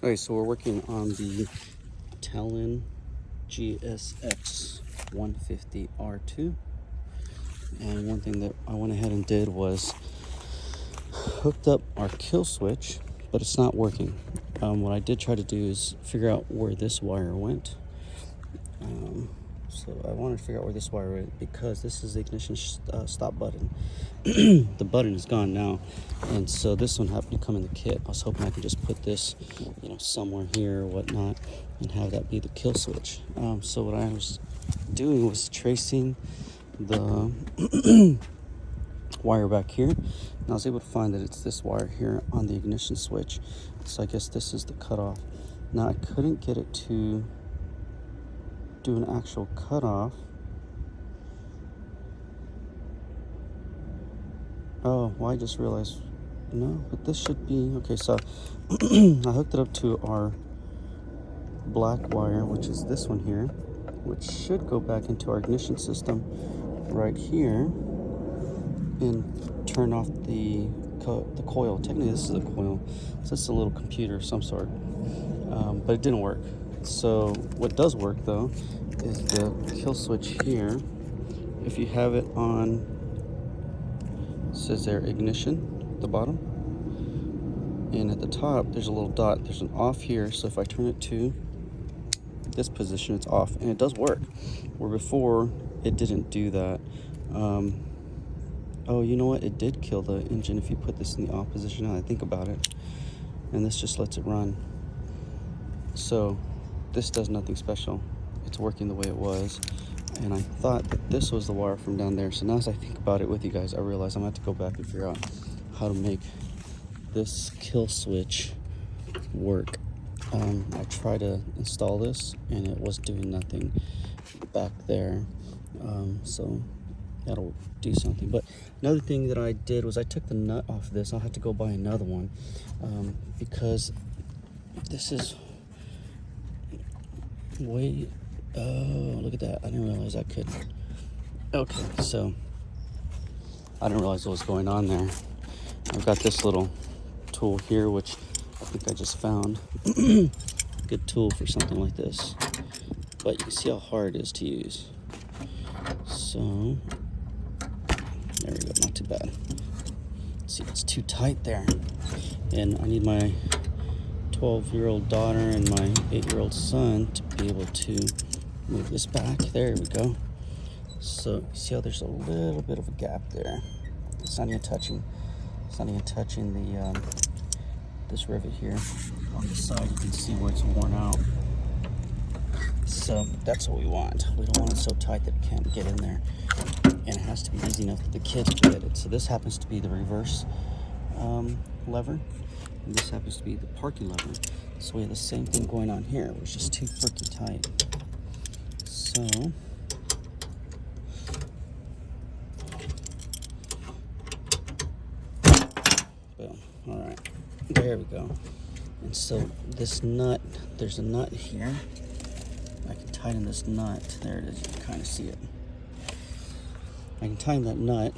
Okay, so we're working on the Talon GSX 150 R2, and one thing that I went ahead and did was hooked up our kill switch, but it's not working. What I did try to do is figure out where this wire went. So I wanted to figure out where this wire went because this is the ignition stop button. The button is gone now, and so this one happened to come in the kit. I was hoping I could just put this, somewhere here or whatnot, and have that be the kill switch. So what I was doing was tracing the wire back here, and I was able to find that it's this wire here on the ignition switch. So I guess this is the cutoff. Now I couldn't get it to do an actual cutoff. Oh, well, I just realized, no, but this should be, okay, so I hooked it up to our black wire, which is this one here, which should go back into our ignition system right here and turn off the coil. Technically, this is a coil, so it's a little computer of some sort, but it didn't work. So what does work, though, is the kill switch here. If you have it on, it says there ignition at the bottom, and at the top there's a little dot. There's an off here, so if I turn it to this position, it's off, and it does work, where before it didn't do that. Oh, you know what, it did kill the engine if you put this in the off position, now that I think about it, and this just lets it run. So this does nothing special. It's working the way it was, and I thought that this was the wire from down there. So now as I think about it with you guys, I realize I'm going to have to go back and figure out how to make this kill switch work. I tried to install this, and it was doing nothing back there. So that'll do something. But another thing that I did was I took the nut off of this. I'll have to go buy another one, because this is way, oh, look at that. I didn't realize I could. Okay, so I didn't realize what was going on there. I've got this little tool here, which I think I just found. Good tool for something like this, but you can see how hard it is to use. So there we go, not too bad. See, it's too tight there, and I need my 12-year-old daughter and my 8-year-old son to be able to move this back. There we go. So you see how there's a little bit of a gap there. It's not even touching. It's not even touching the this rivet here on the side. You can see where it's worn out. So that's what we want. We don't want it so tight that it can't get in there, and it has to be easy enough that the kids can get it. So this happens to be the reverse lever, and this happens to be the parking lever. So we have the same thing going on here. It's just too freaking tight. So boom. All right, there we go. And so this nut, there's a nut here. I can tighten this nut. There it is. You can kind of see it. I can tighten that nut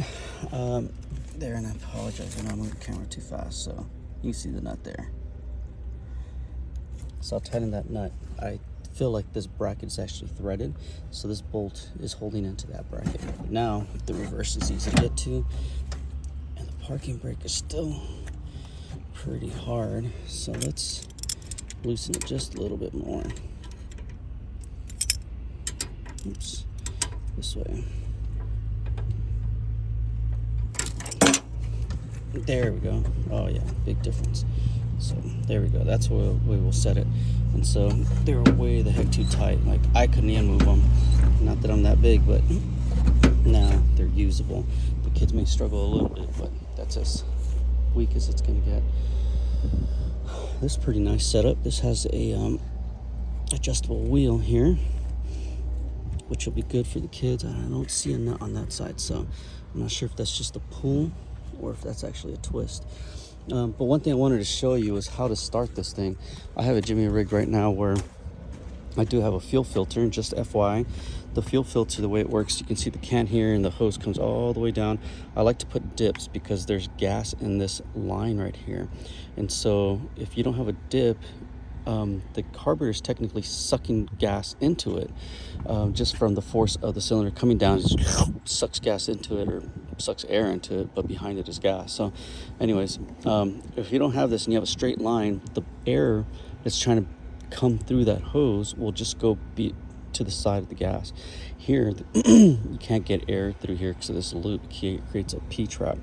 there, and I apologize. I know I moved the camera too fast, so you can see the nut there. So I'll tighten that nut. I feel like this bracket is actually threaded, so this bolt is holding into that bracket. Now the reverse is easy to get to, and the parking brake is still pretty hard, so let's loosen it just a little bit more. Oops, this way. There we go. Oh yeah, big difference. So there we go. That's where we will set it. And so they're way the heck too tight. Like, I couldn't even move them. Not that I'm that big, but now they're usable. The kids may struggle a little bit, but that's as weak as it's gonna get. This is a pretty nice setup. This has a adjustable wheel here, which will be good for the kids. I don't see a nut on that side, so I'm not sure if that's just a pull or if that's actually a twist. But one thing I wanted to show you is how to start this thing. I have a Jimmy rig right now where I do have a fuel filter, and just FYI, the fuel filter, the way it works, you can see the can here and the hose comes all the way down. I like to put dips because there's gas in this line right here, and so if you don't have a dip, the carburetor is technically sucking gas into it, just from the force of the cylinder coming down. It just sucks gas into it, or sucks air into it, but behind it is gas. So anyways, if you don't have this and you have a straight line, the air that's trying to come through that hose will just go to the side of the gas. Here, you can't get air through here because of this loop. It creates a P-trap.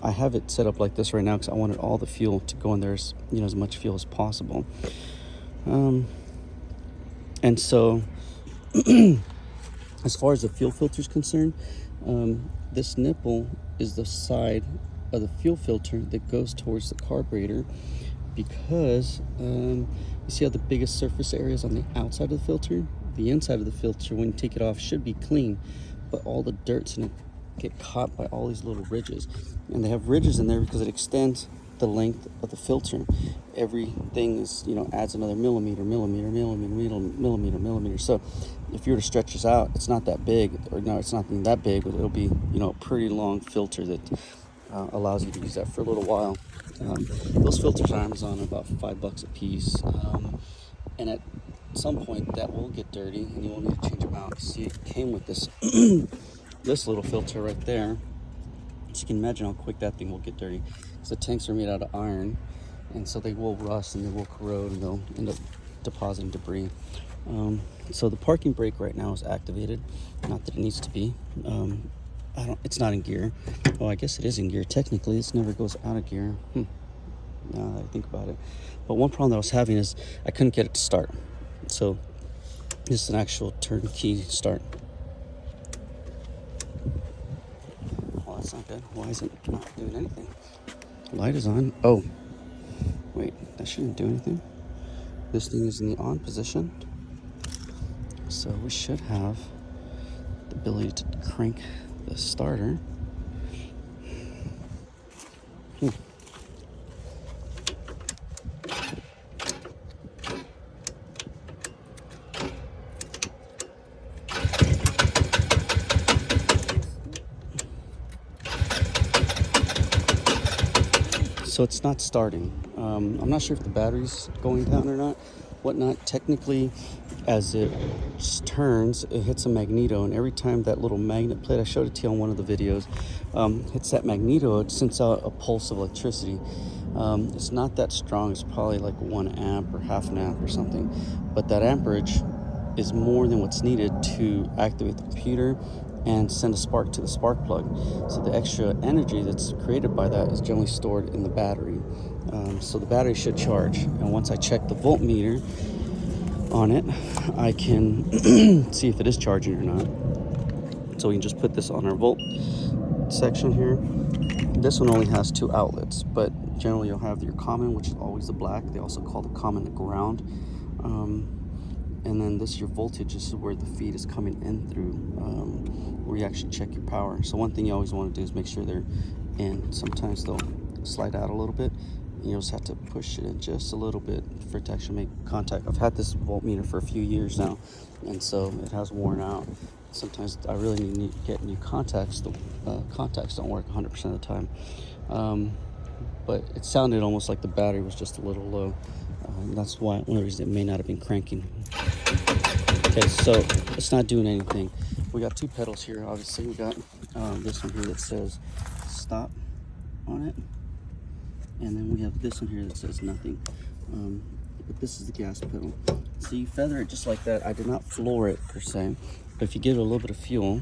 I have it set up like this right now because I wanted all the fuel to go in there, as much fuel as possible. And so, as far as the fuel filter is concerned, this nipple is the side of the fuel filter that goes towards the carburetor, because you see how the biggest surface area is on the outside of the filter? The inside of the filter, when you take it off, should be clean, but all the dirt's in it get caught by all these little ridges, and they have ridges in there because it extends the length of the filter. Everything is, adds another millimeter. So if you were to stretch this out, it's not that big, or no, it's not that big, but it'll be, a pretty long filter that allows you to use that for a little while. Those filters on Amazon are about $5 a piece, and at some point that will get dirty and you will need to change them out. See, it came with this this little filter right there, so you can imagine how quick that thing will get dirty, because the tanks are made out of iron, and so they will rust and they will corrode and they'll end up depositing debris. So the parking brake right now is activated, not that it needs to be. It's not in gear. Oh, I guess it is in gear technically. This never goes out of gear. Now that I think about it. But one problem that I was having is I couldn't get it to start. So this is an actual turnkey start. Well, that's not good. Why is it not doing anything? Light is on. Oh, wait, that shouldn't do anything. This thing is in the on position, so we should have the ability to crank the starter. So it's not starting. I'm not sure if the battery's going down or not, whatnot. Technically, as it turns, it hits a magneto, and every time that little magnet plate, I showed it to you on one of the videos, hits that magneto, it sends out a pulse of electricity. It's not that strong. It's probably like 1 amp or half an amp or something, but that amperage is more than what's needed to activate the computer and send a spark to the spark plug. So the extra energy that's created by that is generally stored in the battery. So the battery should charge, and once I check the voltmeter on it, I can see if it is charging or not. So we can just put this on our volt section here. This one only has 2 outlets, but generally you'll have your common, which is always the black. They also call the common the ground. And then this, your voltage, this is where the feed is coming in through, where you actually check your power. So one thing you always want to do is make sure they're in. Sometimes they'll slide out a little bit, and you'll just have to push it in just a little bit for it to actually make contact. I've had this voltmeter for a few years now, and so it has worn out. Sometimes I really need to get new contacts. The contacts don't work 100% of the time. But it sounded almost like the battery was just a little low. That's why one of the reasons it may not have been cranking. Okay, so it's not doing anything. We got 2 pedals here, obviously. We got this one here that says stop on it, and then we have this one here that says nothing. But this is the gas pedal. So you feather it just like that. I did not floor it per se, but if you give it a little bit of fuel,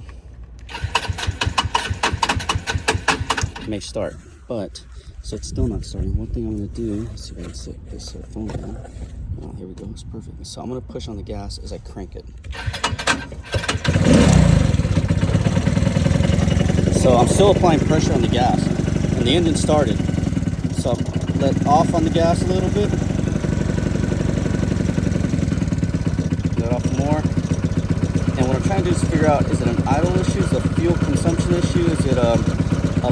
it may start. But so it's still not starting. One thing I'm going to do, let's see if I can set this phone down. Oh, here we go. It's perfect. So I'm going to push on the gas as I crank it. So I'm still applying pressure on the gas, and the engine started. So I'll let off on the gas a little bit. Let off more. And what I'm trying to do is figure out, is it an idle issue? Is it a fuel consumption issue? Is it a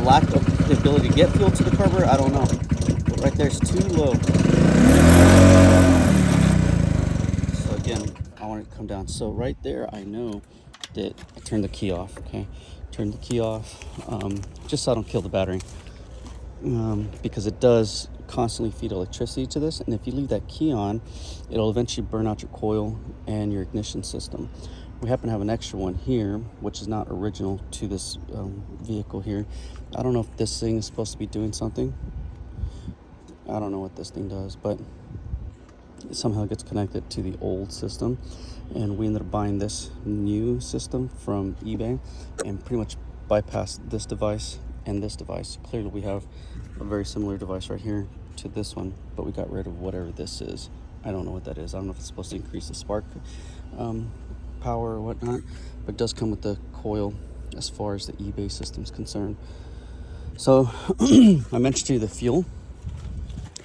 lack of the ability to get fuel to the carburetor? I don't know. But right there, it's too low. So again, I want it to come down. So right there, I know that I turned the key off. Okay, turn the key off, just so I don't kill the battery, because it does constantly feed electricity to this, and if you leave that key on, it'll eventually burn out your coil and your ignition system. We happen to have an extra one here, which is not original to this vehicle here. I don't know if this thing is supposed to be doing something. I don't know what this thing does, but it somehow gets connected to the old system, and we ended up buying this new system from eBay and pretty much bypassed this device and this device. Clearly we have a very similar device right here to this one, but we got rid of whatever this is. I don't know what that is. I don't know if it's supposed to increase the spark power or whatnot, but it does come with the coil as far as the eBay system is concerned. So I mentioned to you the fuel.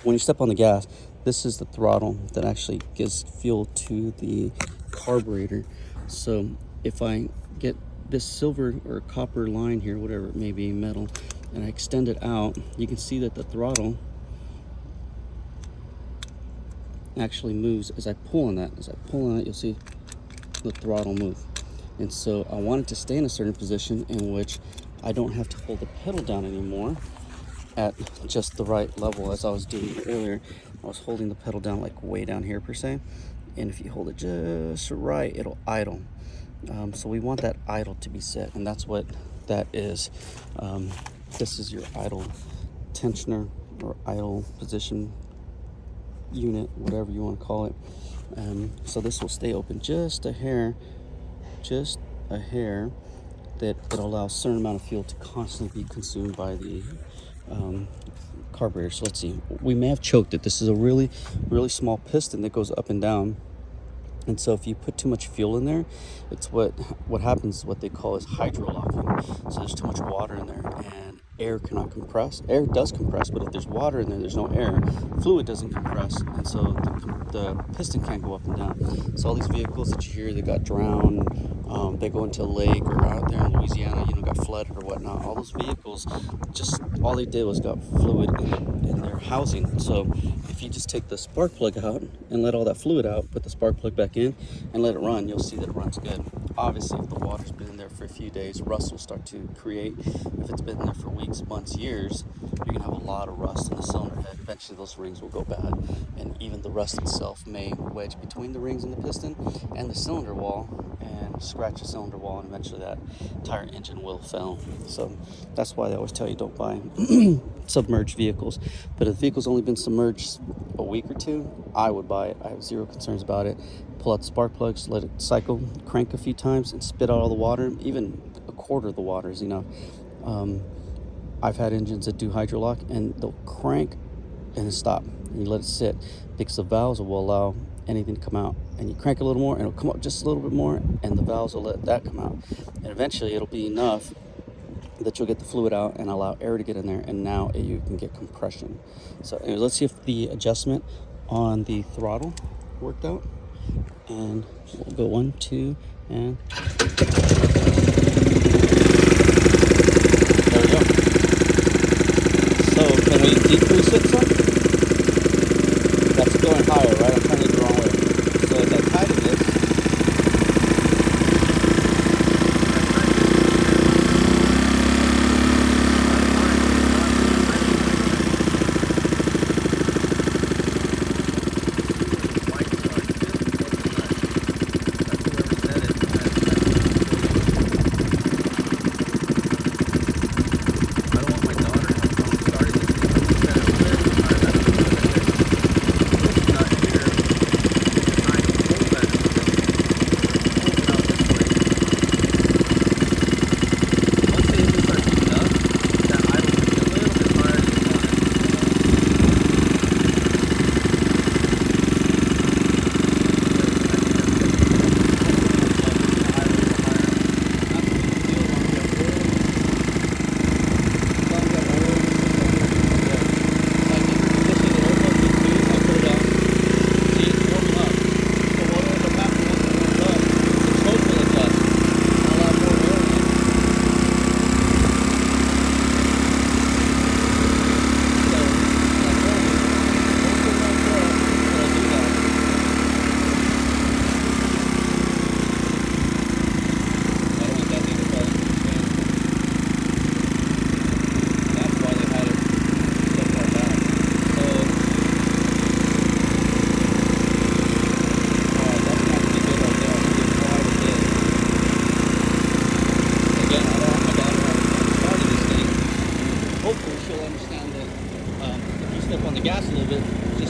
When you step on the gas, this is the throttle that actually gives fuel to the carburetor. So if I get this silver or copper line here, whatever it may be, metal, and I extend it out, you can see that the throttle actually moves as I pull on that. As I pull on it, you'll see the throttle move. And so I want it to stay in a certain position in which I don't have to hold the pedal down anymore at just the right level. As I was doing earlier, I was holding the pedal down like way down here per se, and if you hold it just right, it'll idle. So we want that idle to be set, and that's what that is. This is your idle tensioner or idle position unit, whatever you want to call it. So this will stay open just a hair, that it'll allow a certain amount of fuel to constantly be consumed by the carburetor. So let's see, we may have choked it. This is a really small piston that goes up and down, and so if you put too much fuel in there, it's what happens is what they call is hydrolocking. So there's too much water in there and air cannot compress. Air does compress, but if there's water in there, there's no air, fluid doesn't compress, and so the piston can't go up and down. So all these vehicles that you hear that got drowned, they go into a lake, or out there in Louisiana, got flooded or whatnot, all those vehicles, just all they did was got fluid in their housing. So if you just take the spark plug out and let all that fluid out, put the spark plug back in and let it run, you'll see that it runs good. Obviously, if the water's been in there for a few days, rust will start to create. If it's been there for weeks, months, years, you're gonna have a lot of rust in the cylinder head. Eventually those rings will go bad, and even the rust itself may wedge between the rings and the piston and the cylinder wall and scratch the cylinder wall, and eventually that entire engine will fail. So that's why they always tell you don't buy submerged vehicles. But if the vehicle's only been submerged a week or two, I would buy it. I have zero concerns about it. Pull out the spark plugs, let it cycle, crank a few times, and spit out all the water. Even a quarter of the water is enough. I've had engines that do hydrolock, and they'll crank and then stop, and you let it sit, because the valves will allow anything to come out. And you crank a little more, and it'll come up just a little bit more, and the valves will let that come out. And eventually it'll be enough that you'll get the fluid out and allow air to get in there, and now you can get compression. So anyways, let's see if the adjustment on the throttle worked out. And we'll go 1, 2, and there we go. So can we decrease it some? That's going higher, right? I'm trying to do the wrong way. So as I tighten this,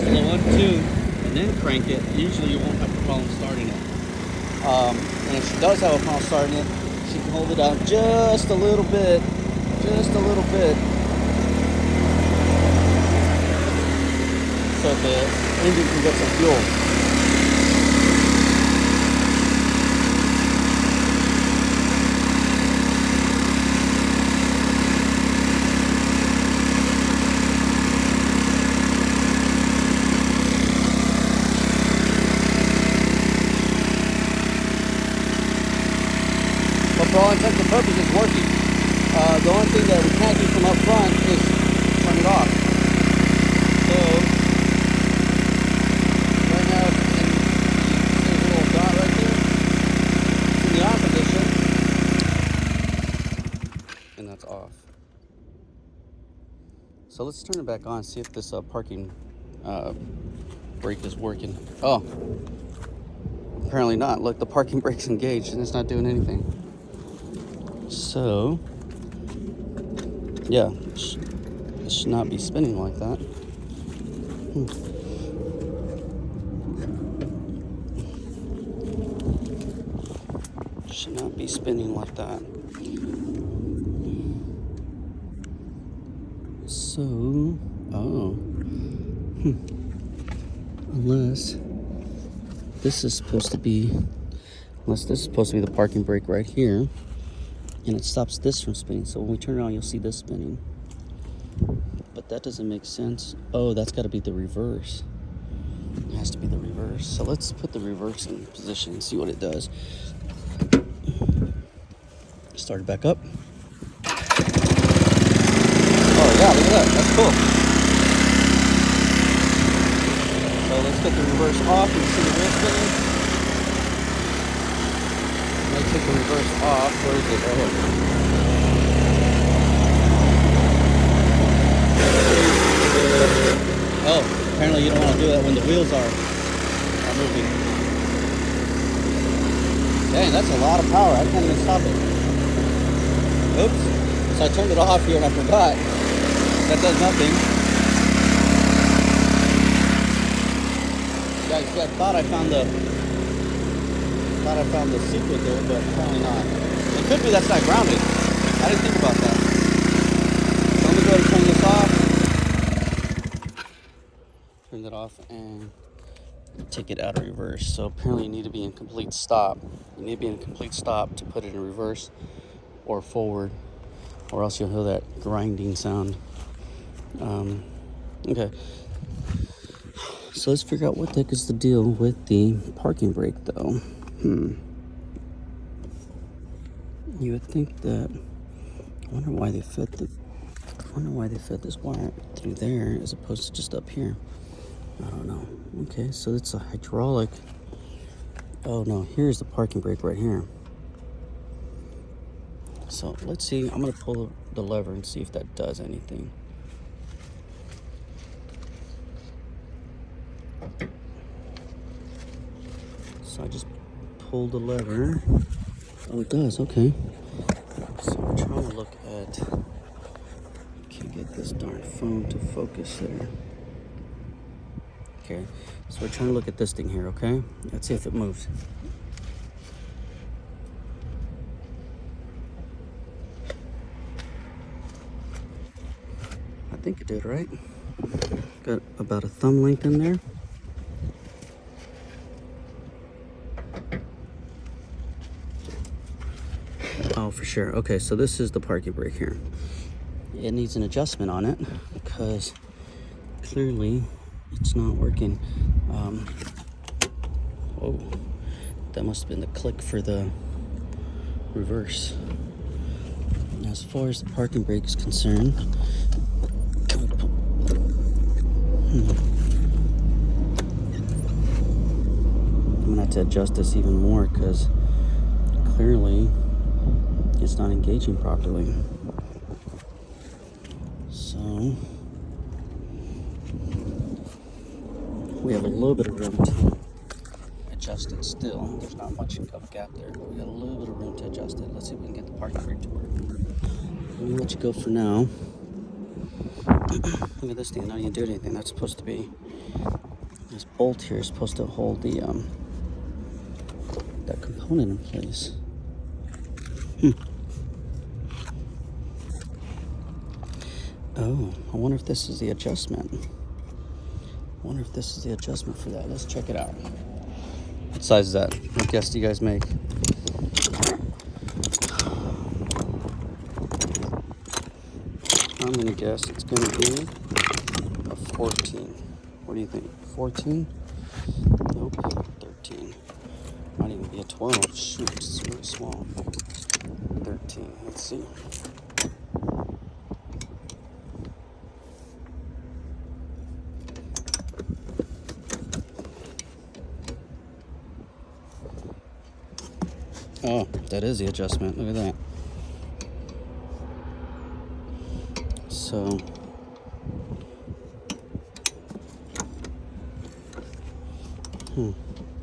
below 1, 2, and then crank it, usually you won't have a problem starting it. And if she does have a problem starting it, she can hold it out just a little bit, so the engine can get some fuel. But for all intents and purposes, it's working. The only thing that we can't do from up front is turn it off. So right now, there's a little dot right there. It's in the on position, and that's off. So let's turn it back on, see if this parking brake is working. Oh, apparently not. Look, the parking brake's engaged and it's not doing anything. So, yeah, it should not be spinning like that. Should not be spinning like that. So, unless this is supposed to be the parking brake right here, and it stops this from spinning. So when we turn it on, you'll see this spinning. But that doesn't make sense. Oh, that's got to be the reverse. It has to be the reverse. So let's put the reverse in position and see what it does. Start it back up. Oh yeah, look at that. That's cool. So let's get the reverse off and see the wheel spinning. Let's take the reverse off. Where is it? Right here. Oh, apparently you don't want to do that when the wheels are moving. Dang, that's a lot of power. I can't even stop it. Oops. So I turned it off here and I forgot. That does nothing. Guys, I thought I found the secret there, but apparently not. It could be that's not grounded. I didn't think about that. So let me go ahead and turn this off. Turn that off and take it out of reverse. So apparently you need to be in complete stop. You need to be in complete stop to put it in reverse or forward, or else you'll hear that grinding sound. Okay. So let's figure out what the heck is the deal with the parking brake, though. You would think that. I wonder why they fit this wire through there as opposed to just up here. I don't know. Okay, so it's a hydraulic. Oh no, here's the parking brake right here. So let's see. I'm gonna pull the lever and see if that does anything. So I just pulled the lever. Oh, it does. Okay. So we're trying to look at. Can't get this darn phone to focus there. Okay. So we're trying to look at this thing here. Okay. Let's see if it moves. I think it did, right? Got about a thumb length in there. Oh, for sure. Okay, so this is the parking brake here. It needs an adjustment on it because clearly it's not working. Oh, that must have been the click for the reverse. As far as the parking brake is concerned, I'm gonna have to adjust this even more because clearly it's not engaging properly. So we have a little bit of room to adjust it still. There's not much of a gap there, but we got a little bit of room to adjust it. Let's see if we can get the parking brake to work. Let me let you go for now. Look at this thing, not even doing anything. That's supposed to be This bolt here is supposed to hold the that component in place. Oh, I wonder if this is the adjustment. I wonder if this is the adjustment for that. Let's check it out. What size is that? What guess do you guys make? I'm gonna guess it's gonna be a 14. What do you think? 14? Nope. 13. Might even be a 12. Shoot, it's really small. 13. Let's see. Oh, that is the adjustment. Look at that. So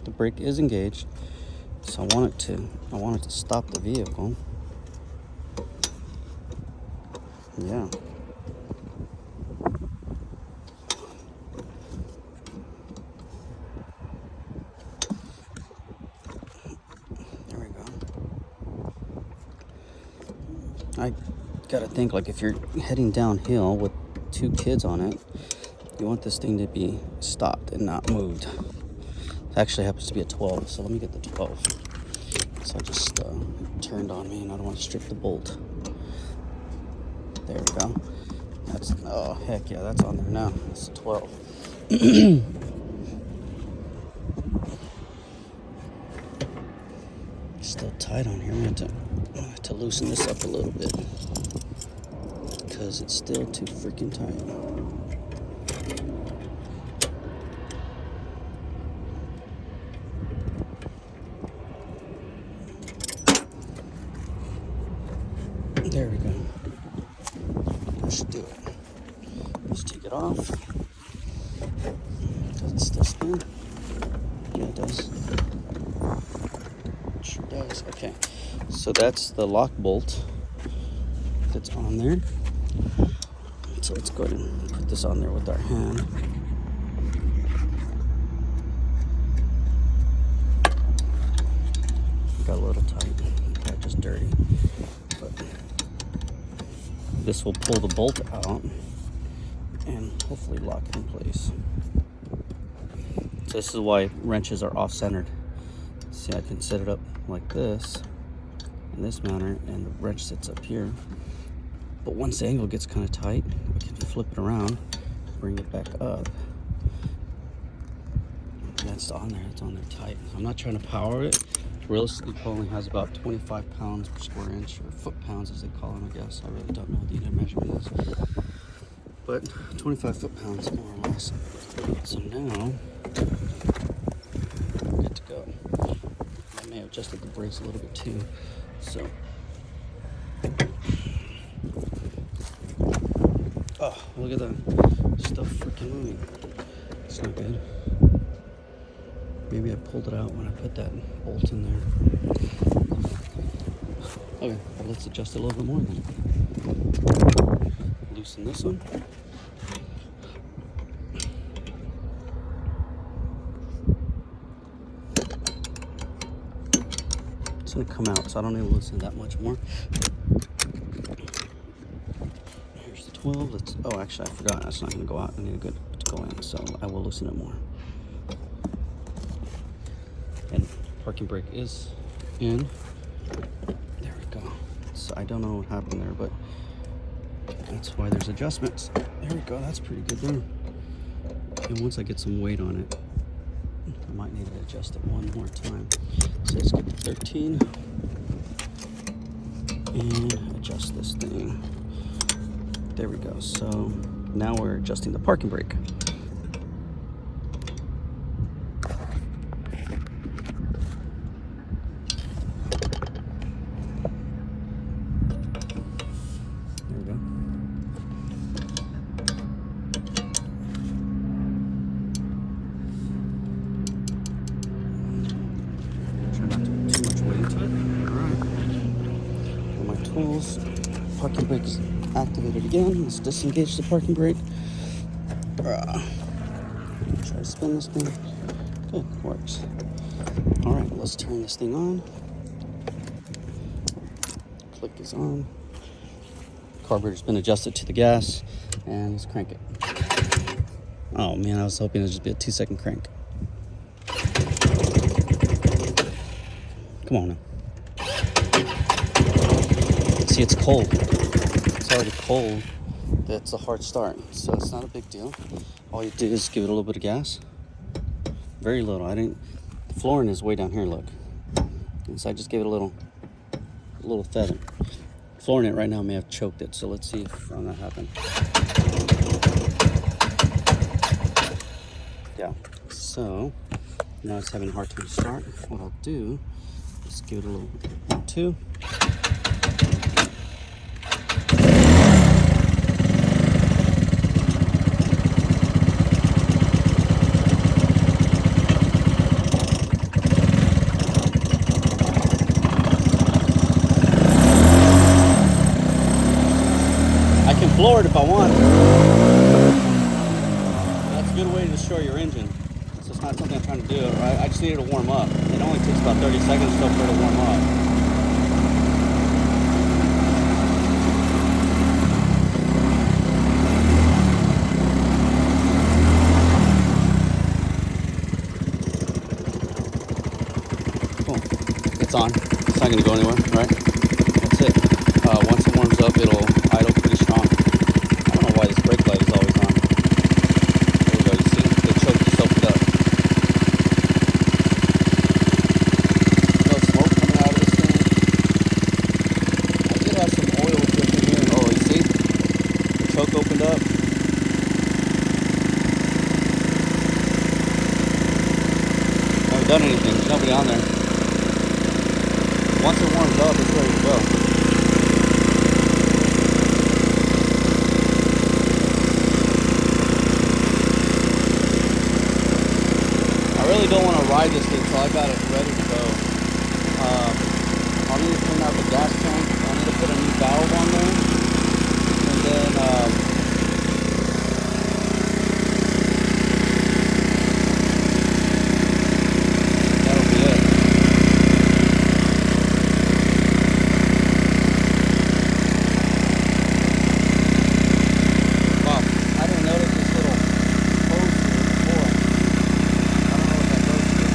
the brake is engaged. So I want it to stop the vehicle. Yeah. There we go. I gotta think, like, if you're heading downhill with 2 kids on it, you want this thing to be stopped and not moved. It actually happens to be a 12, so let me get the 12. So I just turned on me, and I don't want to strip the bolt. There we go. That's, oh heck yeah, that's on there now. It's a 12. Still tight on here. I'm gonna have to loosen this up a little bit because it's still too freaking tight. There we go. That should do it. Let's take it off. Does it still spin? Yeah, it does. It sure does. Okay. So that's the lock bolt that's on there. So let's go ahead and put this on there with our hand. Got a little tight. Probably just dirty. But this will pull the bolt out and hopefully lock it in place. So this is why wrenches are off-centered. See, I can set it up like this in this manner, and the wrench sits up here. But once the angle gets kind of tight, we can flip it around, bring it back up. And that's on there. It's on there tight. I'm not trying to power it. Realistically, it only has about 25 pounds per square inch, or foot-pounds as they call them, I guess. I really don't know what the unit measurement is. But 25 foot-pounds, more or less. So now, we're good to go. I may have adjusted the brakes a little bit too. So, oh, look at that. Still freaking moving. It's not good. Maybe I pulled it out when I put that bolt in there. Okay, well, let's adjust it a little bit more then. Loosen this one. It's gonna come out, so I don't need to loosen that much more. Here's the 12. Oh, actually, I forgot. That's not gonna go out. I need to go in, so I will loosen it more. And parking brake is in. There we go. So I don't know what happened there, but that's why there's adjustments. There we go. That's pretty good there. And once I get some weight on it, I might need to adjust it one more time. So let's get the 13 and adjust this thing. There we go. So now we're adjusting the parking brake. Tools. Parking brake is activated again. Let's disengage the parking brake. Try to spin this thing. Good, works. All right, let's turn this thing on. Click is on. Carburetor's been adjusted to the gas, and let's crank it. Oh man, I was hoping it'd just be a 2-second crank. Come on now. See, it's cold. It's already cold. That's a hard start, so it's not a big deal. All you do is give it a little bit of gas. Very little. The flooring is way down here, look. And so I just gave it a little feather. Flooring it right now may have choked it, so let's see if that happened. Yeah, so now it's having a hard time to start. What I'll do is give it a little 1-2. I can floor it if I want. That's a good way to destroy your engine. So it's not something I'm trying to do. I just need it to warm up. It only takes about 30 seconds still for it to warm up. Cool. It's on. It's not going to go anywhere, right? That's it. Once it warms up, it'll idle pretty strong. I don't know why this brake light is always on. There we go. You see? The choke just opened up. No smoke coming out of this thing. I did have some oil dripping here. Oh, you see? The choke opened up. Haven't done anything. There's nobody on there. Once it warms up, it's ready to go. I really don't want to ride this thing until I got it ready to go. I'll need to clean out the gas tank. I'll need to put a new valve on there. And then that'll be it. Wow, I didn't notice this little hose here before. I don't know what that goes to.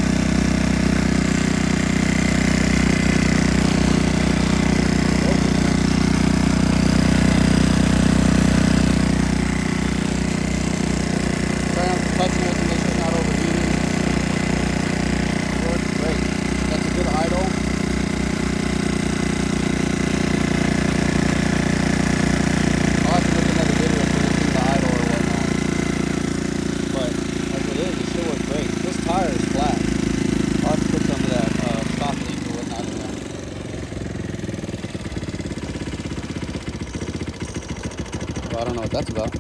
Try not to touch it to make sure it's not overheating. Works great. That's a good idle. I'll have to make another video for this thing to idle or whatnot. But as it is, it still works great. This tire is flat. I'll have to put some of that stock leaf or whatnot in there. Well, I don't know what that's about.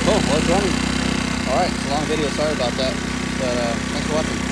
Cool, well, it's running. Alright, it's a long video, sorry about that. But thanks for watching.